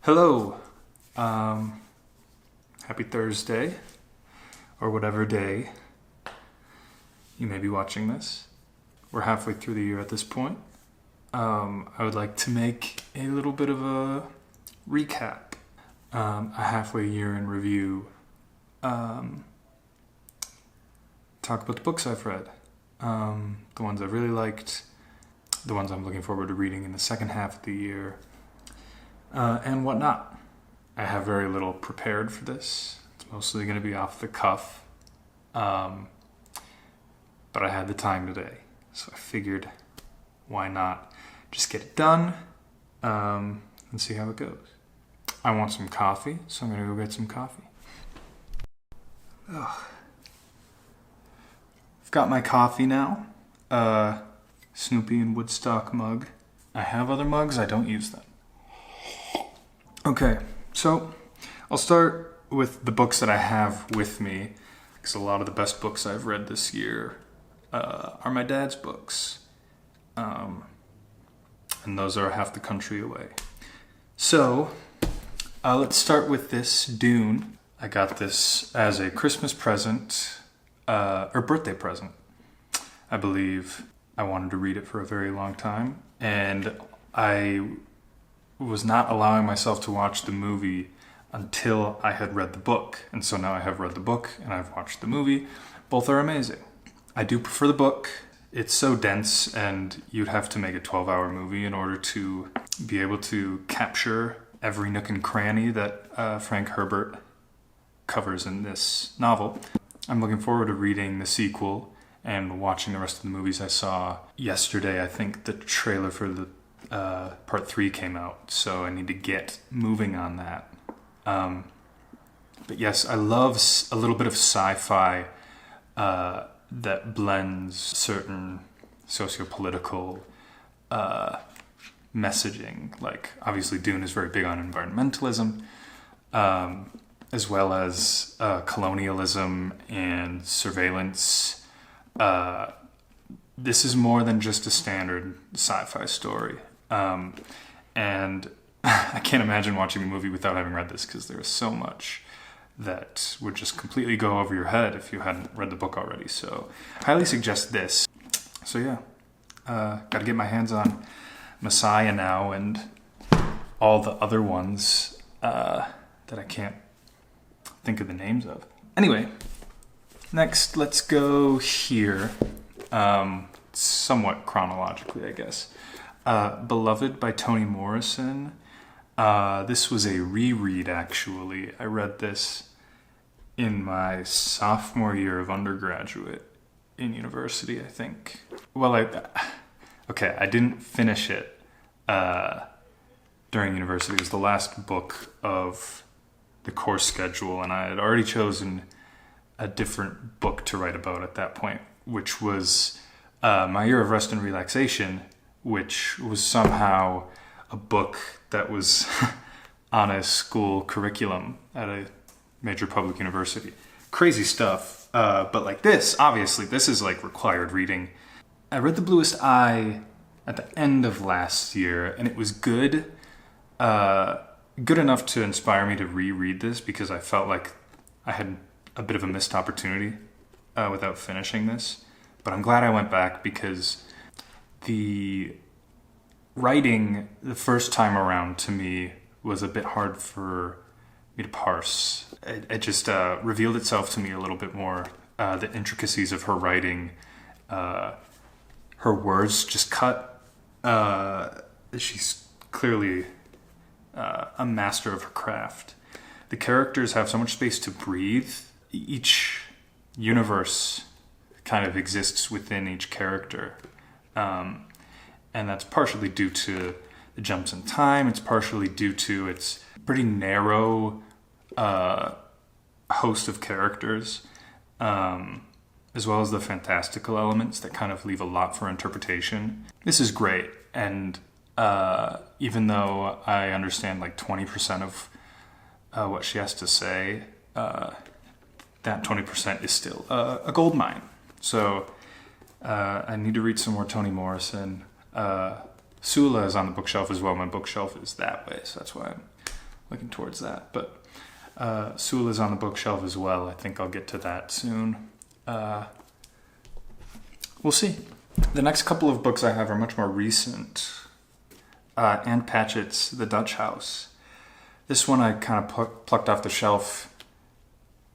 Hello. Happy Thursday, or whatever day you may be watching this. We're halfway through the year at this point. I would like to make a little bit of a recap, a halfway year in review, talk about the books I've read, the ones I really liked, the ones I'm looking forward to reading in the second half of the year, and whatnot. I have very little prepared for this. It's mostly going to be off the cuff, but I had the time today, so I figured why not just get it done and see how it goes. I want some coffee, so I'm going to go get some coffee. Ugh. I've got my coffee now, Snoopy and Woodstock mug. I have other mugs, I don't use them. Okay, so I'll start with the books that I have with me, because a lot of the best books I've read this year are my dad's books, and those are half the country away. So let's start with this, Dune. I got this as a Christmas present, or birthday present, I believe. I wanted to read it for a very long time, and I was not allowing myself to watch the movie until I had read the book. And so now I have read the book and I've watched the movie. Both are amazing. I do prefer the book. It's so dense, and you'd have to make a 12-hour movie in order to be able to capture every nook and cranny that Frank Herbert covers in this novel. I'm looking forward to reading the sequel and watching the rest of the movies. I saw yesterday, I think, the trailer for the part 3 came out, so I need to get moving on that. But yes, I love a little bit of sci-fi that blends certain socio-political messaging. Like, obviously Dune is very big on environmentalism, as well as colonialism and surveillance. This is more than just a standard sci-fi story. And I can't imagine watching the movie without having read this, because there's so much that would just completely go over your head if you hadn't read the book already. So I highly suggest this. So yeah, got to get my hands on Messiah now and all the other ones that I can't think of the names of. Anyway, next let's go here, somewhat chronologically, I guess. Beloved by Toni Morrison. This was a reread, actually. I read this in my sophomore year of undergraduate in university, I think. Well, I didn't finish it during university. It was the last book of the course schedule, and I had already chosen a different book to write about at that point, which was My Year of Rest and Relaxation, which was somehow a book that was on a school curriculum at a major public university. Crazy stuff. But like this, obviously, this is like required reading. I read The Bluest Eye at the end of last year, and it was good. Good enough to inspire me to reread this, because I felt like I had a bit of a missed opportunity without finishing this. But I'm glad I went back, because the writing the first time around to me was a bit hard for me to parse. It just revealed itself to me a little bit more, the intricacies of her writing. Her words just cut. She's clearly a master of her craft. The characters have so much space to breathe. Each universe kind of exists within each character. And that's partially due to the jumps in time. It's partially due to its pretty narrow host of characters, as well as the fantastical elements that kind of leave a lot for interpretation. This is great, and even though I understand like 20% of what she has to say, that 20% is still a gold mine. So I need to read some more Toni Morrison. Sula is on the bookshelf as well. My bookshelf is that way, so that's why I'm looking towards that. But Sewell is on the bookshelf as well. I think I'll get to that soon. We'll see. The next couple of books I have are much more recent. Ann Patchett's The Dutch House. This one I kind of plucked off the shelf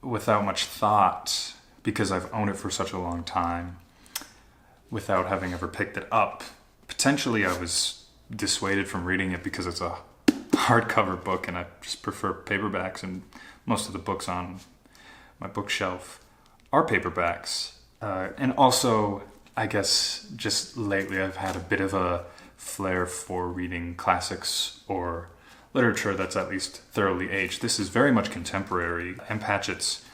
without much thought because I've owned it for such a long time without having ever picked it up. Potentially I was dissuaded from reading it because it's a hardcover book and I just prefer paperbacks, and most of the books on my bookshelf are paperbacks. And also, I guess just lately I've had a bit of a flair for reading classics or literature that's at least thoroughly aged. This is very much contemporary. Ann Patchett's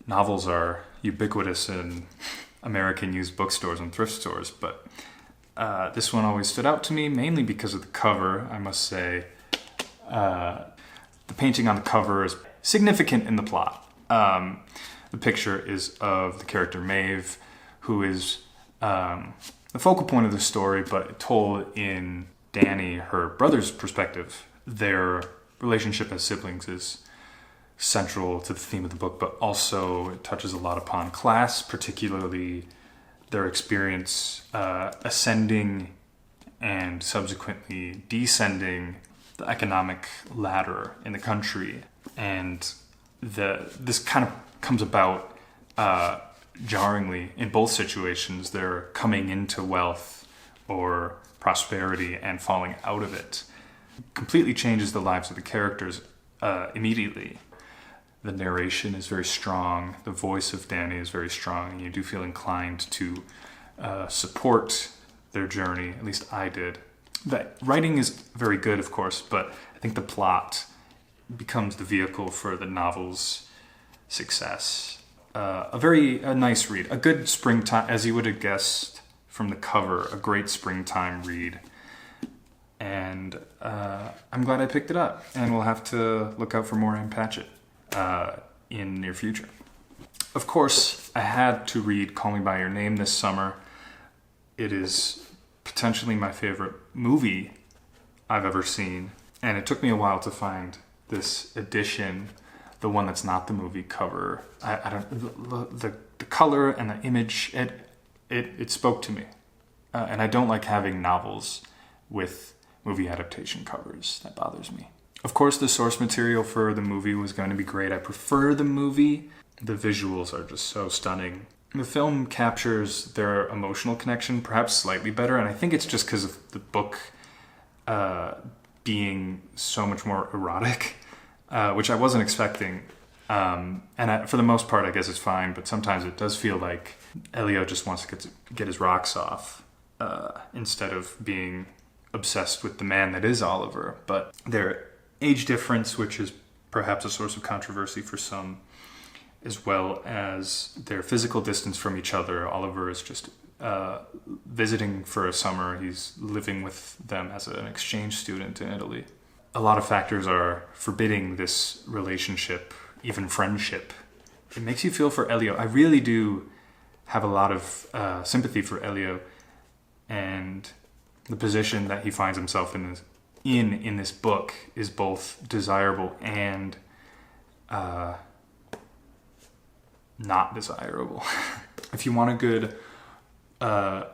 novels are ubiquitous in American used bookstores and thrift stores, but this one always stood out to me, mainly because of the cover, I must say. The painting on the cover is significant in the plot. The picture is of the character Maeve, who is the focal point of the story, but told in Danny, her brother's perspective. Their relationship as siblings is central to the theme of the book, but also it touches a lot upon class, particularly their experience ascending and subsequently descending the economic ladder in the country. And this kind of comes about jarringly in both situations. They're coming into wealth or prosperity and falling out of it. Completely changes the lives of the characters immediately. The narration is very strong. The voice of Danny is very strong. And you do feel inclined to support their journey. At least I did. The writing is very good, of course, but I think the plot becomes the vehicle for the novel's success. A nice read. A good springtime, as you would have guessed from the cover, a great springtime read. And I'm glad I picked it up. And we'll have to look out for more Ann Patchett in the near future. Of course, I had to read Call Me By Your Name this summer. It is potentially my favorite movie I've ever seen. And it took me a while to find this edition, the one that's not the movie cover. The color and the image, it spoke to me. And I don't like having novels with movie adaptation covers. That bothers me. Of course, the source material for the movie was going to be great. I prefer the movie. The visuals are just so stunning. The film captures their emotional connection perhaps slightly better, and I think it's just because of the book being so much more erotic, which I wasn't expecting. For the most part, I guess it's fine, but sometimes it does feel like Elio just wants to get his rocks off instead of being obsessed with the man that is Oliver. But their age difference, which is perhaps a source of controversy for some, as well as their physical distance from each other. Oliver is just visiting for a summer. He's living with them as an exchange student in Italy. A lot of factors are forbidding this relationship, even friendship. It makes you feel for Elio. I really do have a lot of sympathy for Elio and the position that he finds himself in this book is both desirable and not desirable. If you want a good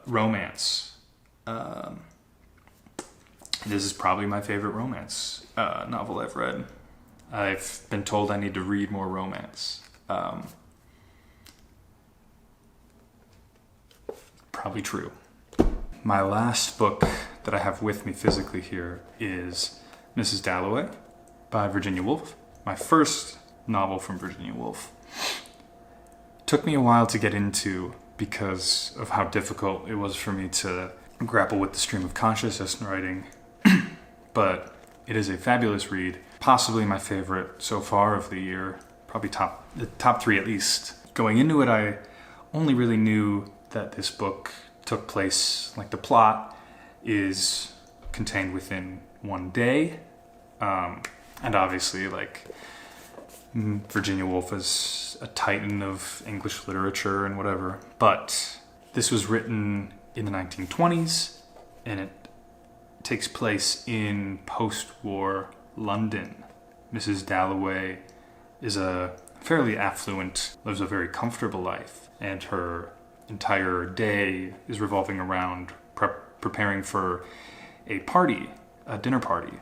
romance, this is probably my favorite romance novel I've read. I've been told I need to read more romance. Probably true. My last book that I have with me physically here is Mrs. Dalloway by Virginia Woolf. My first novel from Virginia Woolf. Took me a while to get into because of how difficult it was for me to grapple with the stream of consciousness in writing. But it is a fabulous read. Possibly my favorite so far of the year. Probably the top three at least. Going into it, I only really knew that this book took place, like the plot is contained within one day. And obviously, like, Virginia Woolf is a titan of English literature and whatever. But this was written in the 1920s, and it takes place in post-war London. Mrs. Dalloway is a fairly affluent, lives a very comfortable life, and her entire day is revolving around preparing for a party, a dinner party.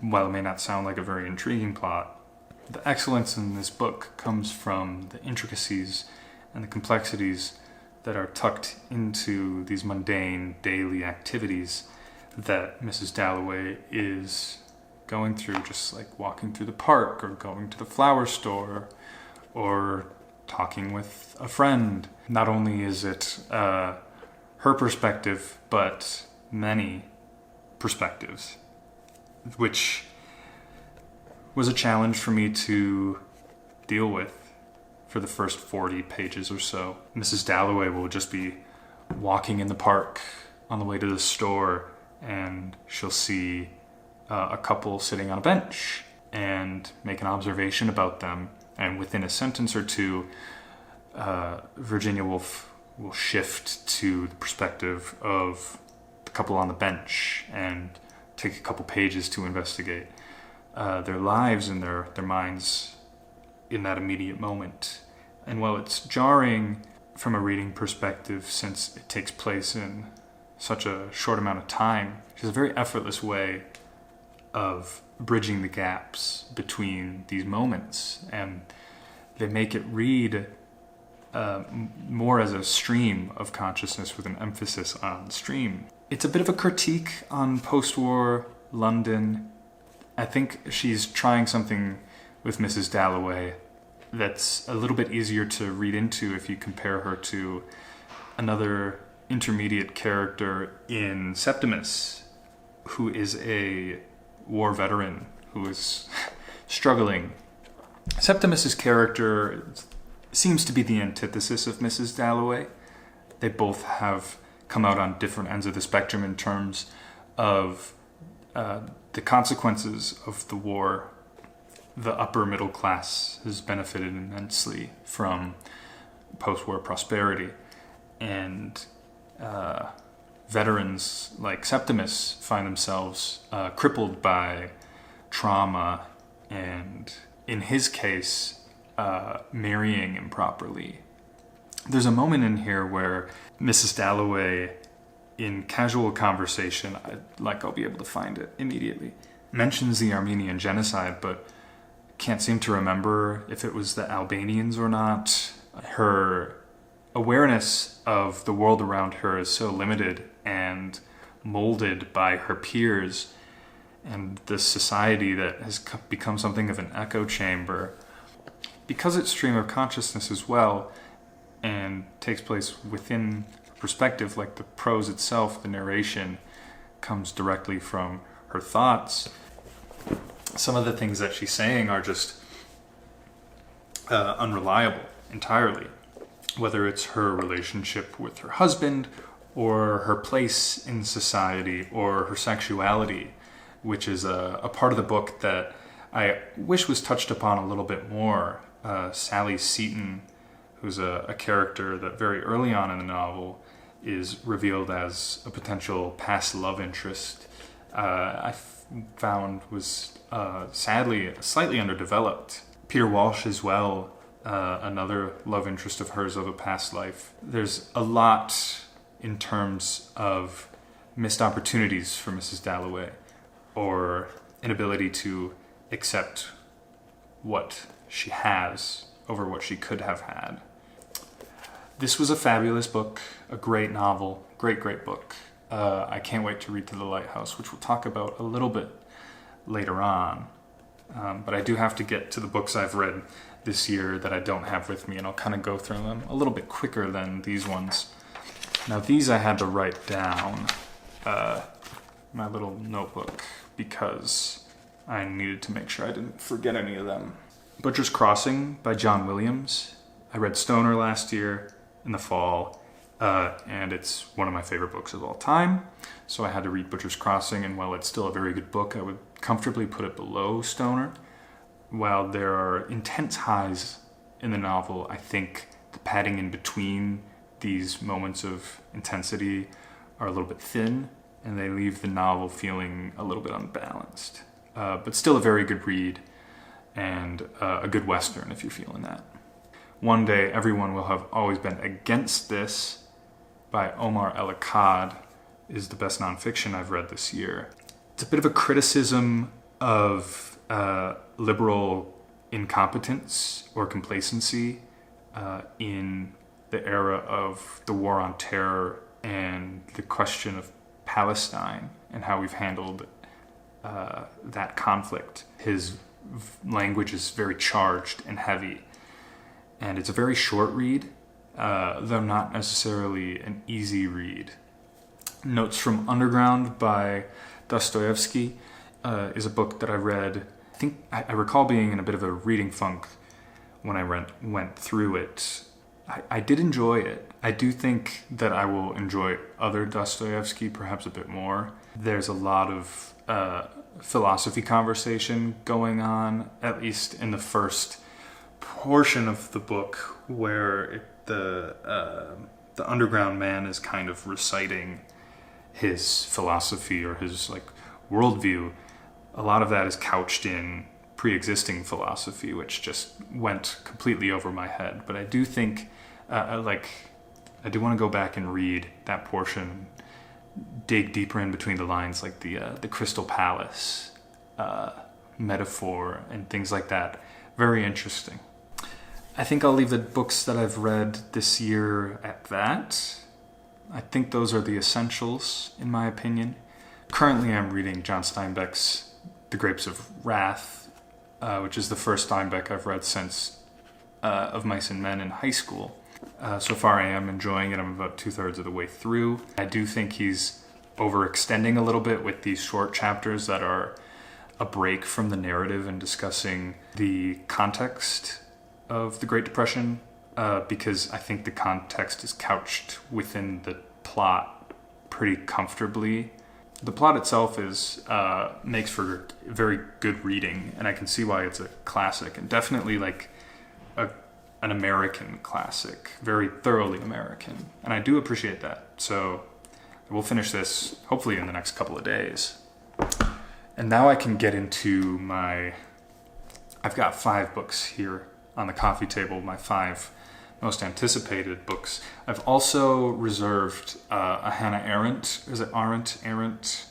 While it may not sound like a very intriguing plot, the excellence in this book comes from the intricacies and the complexities that are tucked into these mundane daily activities that Mrs. Dalloway is going through, just like walking through the park or going to the flower store or talking with a friend. Not only is it her perspective, but many perspectives, which was a challenge for me to deal with for the first 40 pages or so. Mrs. Dalloway will just be walking in the park on the way to the store, and she'll see a couple sitting on a bench and make an observation about them. And within a sentence or two, Virginia Woolf will shift to the perspective of the couple on the bench and take a couple pages to investigate their lives and their minds in that immediate moment. And while it's jarring from a reading perspective, since it takes place in such a short amount of time, she has a very effortless way of bridging the gaps between these moments, and they make it read more as a stream of consciousness with an emphasis on stream. It's a bit of a critique on post-war London. I think she's trying something with Mrs. Dalloway that's a little bit easier to read into if you compare her to another intermediate character in Septimus, who is a war veteran who is struggling. Septimus's character seems to be the antithesis of Mrs. Dalloway. They both have come out on different ends of the spectrum in terms of the consequences of the war. The upper middle class has benefited immensely from post-war prosperity, and veterans like Septimus find themselves crippled by trauma, and in his case, marrying improperly. There's a moment in here where Mrs. Dalloway, in casual conversation, I'll be able to find it immediately, mentions the Armenian genocide, but can't seem to remember if it was the Albanians or not. Her awareness of the world around her is so limited and molded by her peers and this society that has become something of an echo chamber. Because it's stream of consciousness as well and takes place within perspective, like the prose itself, the narration comes directly from her thoughts. Some of the things that she's saying are just unreliable entirely, whether it's her relationship with her husband or her place in society or her sexuality, which is a part of the book that I wish was touched upon a little bit more. Sally Seton, who's a character that very early on in the novel is revealed as a potential past love interest, I found was sadly slightly underdeveloped. Peter Walsh as well, another love interest of hers of a past life. There's a lot in terms of missed opportunities for Mrs. Dalloway, or inability to accept what she has over what she could have had. This was a fabulous book, a great novel, great book. I can't wait to read To the Lighthouse, which we'll talk about a little bit later on. But I do have to get to the books I've read this year that I don't have with me, and I'll kind of go through them a little bit quicker than these ones. Now these I had to write down my little notebook because I needed to make sure I didn't forget any of them. Butcher's Crossing by John Williams. I read Stoner last year in the fall, and it's one of my favorite books of all time. So I had to read Butcher's Crossing, and while it's still a very good book, I would comfortably put it below Stoner. While there are intense highs in the novel, I think the padding in between these moments of intensity are a little bit thin, and they leave the novel feeling a little bit unbalanced. But still a very good read. and a good Western if you're feeling that. One Day Everyone Will Have Always Been Against This by Omar El-Akkad is the best nonfiction I've read this year. It's a bit of a criticism of liberal incompetence or complacency in the era of the war on terror and the question of Palestine and how we've handled that conflict. His language is very charged and heavy, and it's a very short read, though not necessarily an easy read. Notes from Underground by Dostoevsky is a book that I read. I think I recall being in a bit of a reading funk when I went through it. I did enjoy it. I do think that I will enjoy other Dostoevsky perhaps a bit more. There's a lot of philosophy conversation going on, at least in the first portion of the book, where the underground man is kind of reciting his philosophy or his worldview. A lot of that is couched in pre-existing philosophy, which just went completely over my head. But I do think, I do want to go back and read that portion, dig deeper in between the lines, like the Crystal Palace metaphor and things like that. Very interesting. I think I'll leave the books that I've read this year at that. I think those are the essentials, in my opinion. Currently, I'm reading John Steinbeck's The Grapes of Wrath, which is the first Steinbeck I've read since Of Mice and Men in high school. So far, I am enjoying it. I'm about 2/3 of the way through. I do think he's overextending a little bit with these short chapters that are a break from the narrative and discussing the context of the Great Depression, because I think the context is couched within the plot pretty comfortably. The plot itself makes for very good reading, and I can see why it's a classic, and definitely an American classic, very thoroughly American, and I do appreciate that. So we'll finish this hopefully in the next couple of days. And now I can get into I've got 5 books here on the coffee table, my 5 most anticipated books. I've also reserved a Hannah Arendt, Arendt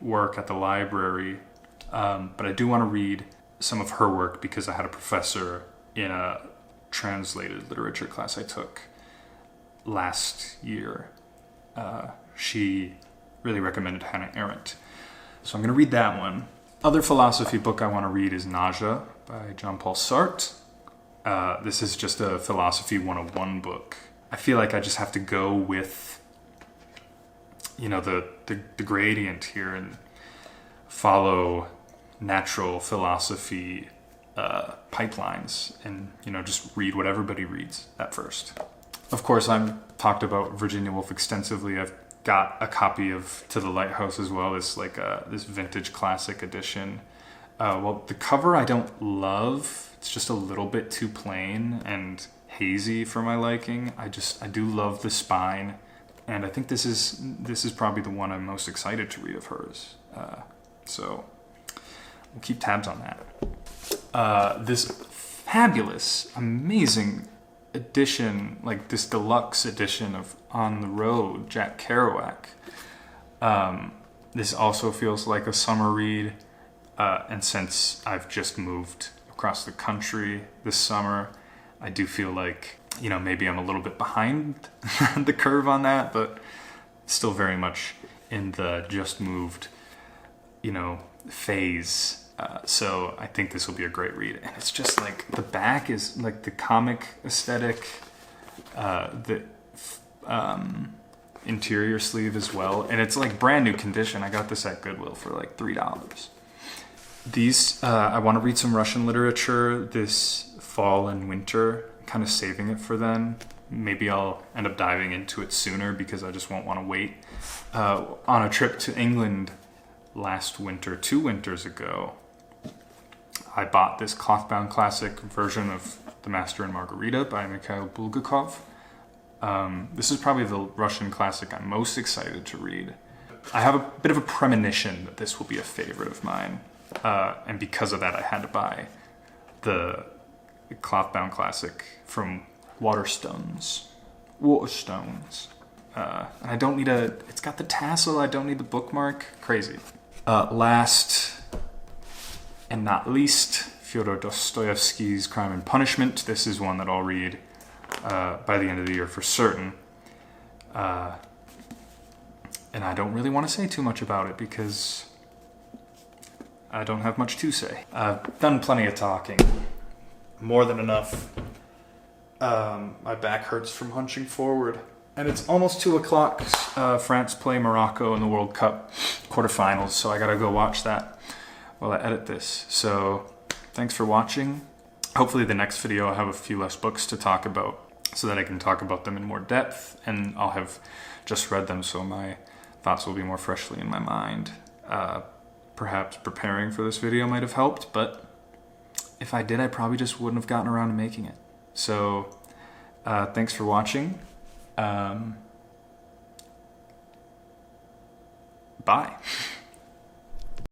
work at the library, but I do want to read some of her work because I had a professor in a translated literature class I took last year. She really recommended Hannah Arendt. So I'm going to read that one. Other philosophy book I want to read is Nausea by Jean-Paul Sartre. This is just a philosophy 101 book. I feel like I just have to go with, the gradient here and follow natural philosophy pipelines and, just read what everybody reads at first. Of course, I've talked about Virginia Woolf extensively. I've got a copy of To the Lighthouse as well. It's this vintage classic edition. The cover I don't love. It's just a little bit too plain and hazy for my liking. I do love the spine, and I think this is probably the one I'm most excited to read of hers. So we'll keep tabs on that. This fabulous, amazing edition, this deluxe edition of On the Road, Jack Kerouac. This also feels like a summer read, and since I've just moved across the country this summer, I do feel like, maybe I'm a little bit behind the curve on that, but still very much in the just moved, phase. So I think this will be a great read. And it's just the back is the comic aesthetic, the interior sleeve as well. And it's brand new condition. I got this at Goodwill for $3. These, I want to read some Russian literature this fall and winter, kind of saving it for then. Maybe I'll end up diving into it sooner because I just won't want to wait. On a trip to England last winter, 2 winters ago, I bought this cloth-bound classic version of The Master and Margarita by Mikhail Bulgakov. This is probably the Russian classic I'm most excited to read. I have a bit of a premonition that this will be a favorite of mine. And because of that, I had to buy the cloth-bound classic from Waterstones. And I don't need it's got the tassel, I don't need the bookmark. Crazy. Last and not least, Fyodor Dostoevsky's Crime and Punishment. This is one that I'll read by the end of the year for certain. And I don't really want to say too much about it because I don't have much to say. I've done plenty of talking. More than enough. My back hurts from hunching forward. And it's almost 2 o'clock. France play Morocco in the World Cup quarterfinals, so I gotta go watch that while I edit this. So thanks for watching. Hopefully the next video I'll have a few less books to talk about so that I can talk about them in more depth, and I'll have just read them so my thoughts will be more freshly in my mind. Perhaps preparing for this video might have helped, but if I did, I probably just wouldn't have gotten around to making it. So thanks for watching. Bye.